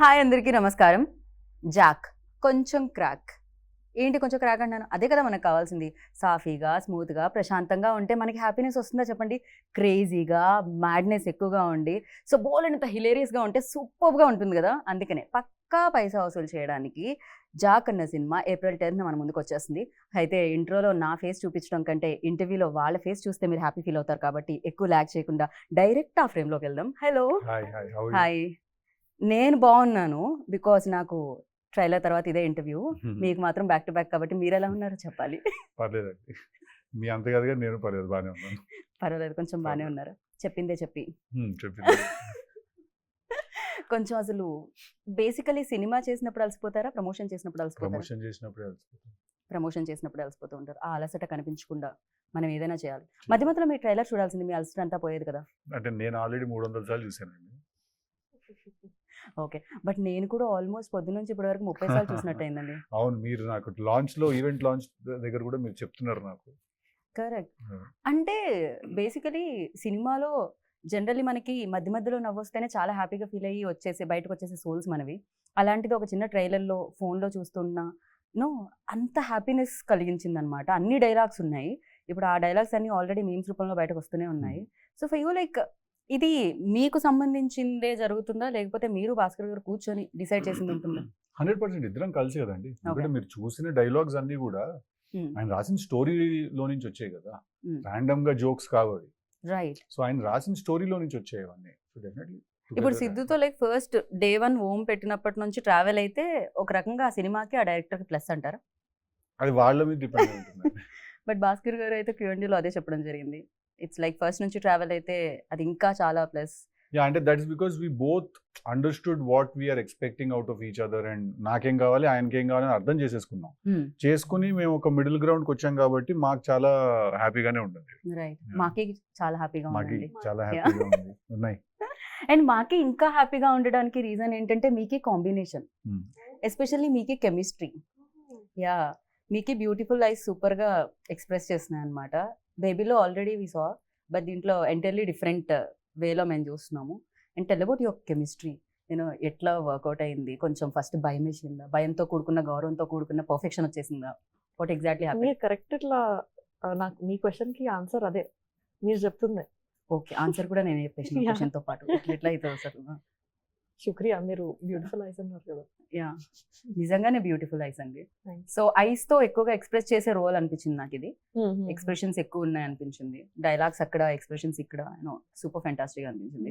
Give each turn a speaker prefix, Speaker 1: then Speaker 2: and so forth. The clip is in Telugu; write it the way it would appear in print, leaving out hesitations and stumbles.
Speaker 1: హాయ్ అందరికీ నమస్కారం. జాక్ కొంచెం క్రాక్. ఏంటి కొంచెం క్రాక్ అంటున్నాను? అదే కదా మనకు కావాల్సింది. సాఫీగా, స్మూత్‌గా, ప్రశాంతంగా ఉంటే మనకి హ్యాపీనెస్ వస్తుందా చెప్పండి? క్రేజీగా, మ్యాడ్‌నెస్ ఎక్కువగా ఉండి, సో బోలెడంత హిలేరియస్‌గా ఉంటే సూపర్బ్‌గా ఉంటుంది గదా! అందుకనే పక్కా పైసా వసూలు చేయడానికి 'జాక్' అన్న సినిమా ఏప్రిల్ 10థ్ మన ముందుకొచ్చేస్తుంది. అయితే ఇంట్రోలో నా ఫేస్ చూపించడం కంటే, ఇంటర్వ్యూలో వాళ్ళ ఫేస్ చూస్తే మీరు హ్యాపీ ఫీల్ అవుతారు కాబట్టి ఎక్కువ లాగ్ చేయకుండా డైరెక్ట్ ఆ ఫ్రేమ్‌లోకెళ్దాం. Hello!
Speaker 2: Hi. Hi. How are you?
Speaker 1: Hi. నేను బావున్నాను. బికాజ్ నాకు ట్రైలర్ తర్వాత ఇదే ఇంటర్వ్యూ. మీకు మాత్రం బ్యాక్ టు బ్యాక్ కాబట్టి మీరెలా ఉన్నారో చెప్పాలి.
Speaker 2: పర్లేదండి. మీ అంత కాదు గాని నేను పర్లేదు బానే ఉన్నాను.
Speaker 1: పర్వాలేదు కొంచెం బానే
Speaker 2: పర్లేదు.
Speaker 1: ఉన్నారు. చెప్పిందే చెప్పి.
Speaker 2: చెప్పింది.
Speaker 1: కొంచెం అసలు బేసికల్లీ సినిమా చేసినప్పుడు అలసిపోతారా? ప్రమోషన్ చేసినప్పుడు అలసిపోతారా?
Speaker 2: ప్రమోషన్ చేసినప్పుడే అలసిపోతాను.
Speaker 1: ప్రమోషన్ చేసినప్పుడు అలసిపోతూ ఉంటారు. ఆ అలసట కనిపించకుండా మనం ఏదైనా చేయాలి. మధ్య మధ్యలో మీ ట్రైలర్ చూడాల్సింది. మీ అలసట అంతా పోయేది కదా!
Speaker 2: అంటే నేను ఆల్రెడీ 300 సార్లు చూసానండి.
Speaker 1: ఓకే. బట్ నేను కూడా ఆల్మోస్ట్ పొద్దున్నుంచి ఇప్పటి వరకు 30 సార్లు చూసినట్టయిందండి.
Speaker 2: అవును. మీరు నాకు లాంచ్‌లో ఈవెంట్ లాంచ్ దగ్గర కూడా మీరు చెప్తున్నారు నాకు.
Speaker 1: కరెక్ట్.
Speaker 2: హ్మ్.
Speaker 1: అంటే బేసికలీ సినిమాలో జనరల్లీ మనకి మధ్య మధ్యలో నవ్వొస్తేనే చాలా హ్యాపీగా ఫీల్ అయ్యి వచ్చేసే బయటకొచ్చేసే సోల్స్ మనవి. అలాంటిది ఒక చిన్న ట్రైలర్‌లో, ఫోన్‌లో చూస్తున్నా అంత హ్యాపీనెస్ కలిగించిందనమాట. అన్ని డైలాగ్స్ ఉన్నాయి. ఇప్పుడు ఆ డైలాగ్స్ అన్నీ ఆల్రెడీ మీమ్స్ రూపంలో బయటకొస్తూనే ఉన్నాయి. సో, ఫర్ యూ లైక్ ఇది మీకు సంబంధించిందే జరుగుతుందా? లేకపోతే మీరు భాస్కర్ గారు కూర్చొని డిసైడ్ చేసింది ఉంటుందా?
Speaker 2: 100% ఇద్దరం కలిసి కదండీ.
Speaker 1: ఓకే.
Speaker 2: ఎందుకంటే మీరు చూసిన డైలాగ్స్ అన్నీ కూడా
Speaker 1: హ్మ్.
Speaker 2: ఆయన రాసిన స్టోరీలో నుంచి వచ్చాయి కదా!
Speaker 1: హ్మ్.
Speaker 2: రాండమ్‌గా జోక్స్ కావవి.
Speaker 1: రైట్.
Speaker 2: సో, ఆయన రాసిన స్టోరీలో నుంచి వచ్చాయి అవన్నీ. సో, డెఫినెట్‌లీ
Speaker 1: ఇప్పుడు సిద్దుతో లైక్ ఫస్ట్ డే 1 ఓం పెట్టినప్పటి నుంచి ట్రావెల్ అయితే ఒక రకంగా ఆ సినిమాకి, ఆ డైరెక్టర్‌కి ప్లస్ అంటారా?
Speaker 2: అది వాళ్ళ మీద డిపెండ్ అయి ఉంటుందండి.
Speaker 1: బట్ భాస్కర్ గారు అయితే క్యూఎండీలో అదే చెప్పడం జరిగింది. ఇట్స్ లైక్ ఫస్ట్ నుంచి ట్రావెల్ అయితే అది ఇంకా చాలా ప్లస్.
Speaker 2: యాహ్! అంటే that is because we both understood what we are expecting out of each other and నాకేం కావాలి, ఆయనకేం కావాలి అని అర్థం చేసేసుకున్నాం. చేసుకొని మేము ఒక మిడిల్ గ్రౌండ్‌కి వచ్చాం కాబట్టి మాకు చాలా హ్యాపీగానే ఉంటుంది.
Speaker 1: రైట్.
Speaker 2: Yeah.
Speaker 1: మాకి చాలా హ్యాపీగా
Speaker 2: మాకి
Speaker 1: ఉందండి.
Speaker 2: చాలా
Speaker 1: Yeah.
Speaker 2: హ్యాపీగా ఉంది. ఉన్నాయి.
Speaker 1: అండ్ మాకి ఇంకా హ్యాపీగా ఉండడానికి రీజన్ ఏంటంటే మీకి కాంబినేషన్.
Speaker 2: Hmm.
Speaker 1: ఎస్పెషల్లీ మీకి కెమిస్ట్రీ. యాహ్! మీకి బ్యూటిఫుల్ ఐస్ సూపర్‌గా ఎక్స్‌ప్రెస్ చేస్తున్నాయన్నమాట. బేబీలో ఆల్రెడీ వి సా. బట్ దీంట్లో ఎంటైర్‌లీ డిఫరెంట్ వేలో మేము చూస్తున్నాము. And tell about your chemistry. ఎట్లా వర్కౌట్ అయింది? కొంచెం ఫస్ట్ భయమేసిందా? భయంతో కూడుకున్న, గౌరవంతో కూడుకున్న పర్ఫెక్షన్ వచ్చేసిందా? What exactly happened?
Speaker 3: మీరు కరెక్ట్ ఇట్లా నాకు మీ క్వెషన్‌కి ఆన్సర్ అదే. మీరు చెప్తుంది.
Speaker 1: ఓకే. ఆన్సర్ కూడా నేనే చెప్పేసిన
Speaker 3: Yeah.
Speaker 1: క్వెషన్‌తో పాటు. ఎట్లా అయితది అసలు?
Speaker 3: శుక్రియా. మీరు బ్యూటిఫుల్ ఐస్ అన్నారు కదా!
Speaker 1: యాహ్! నిజంగానే బ్యూటిఫుల్ ఐస్ అండి.
Speaker 3: థాంక్స్.
Speaker 1: సో ఐస్‌తో ఎక్కువగా ఎక్స్‌ప్రెస్ చేసే రోల్ అనిపించింది నాకిది. ఎక్స్‌ప్రెషన్స్ ఎక్కువ ఉన్నాయి అనిపించింది. డైలాగ్స్ అక్కడ, ఎక్స్‌ప్రెషన్స్ ఇక్కడ సూపర్ ఫెంటాస్టిక్‌గా అనిపించింది.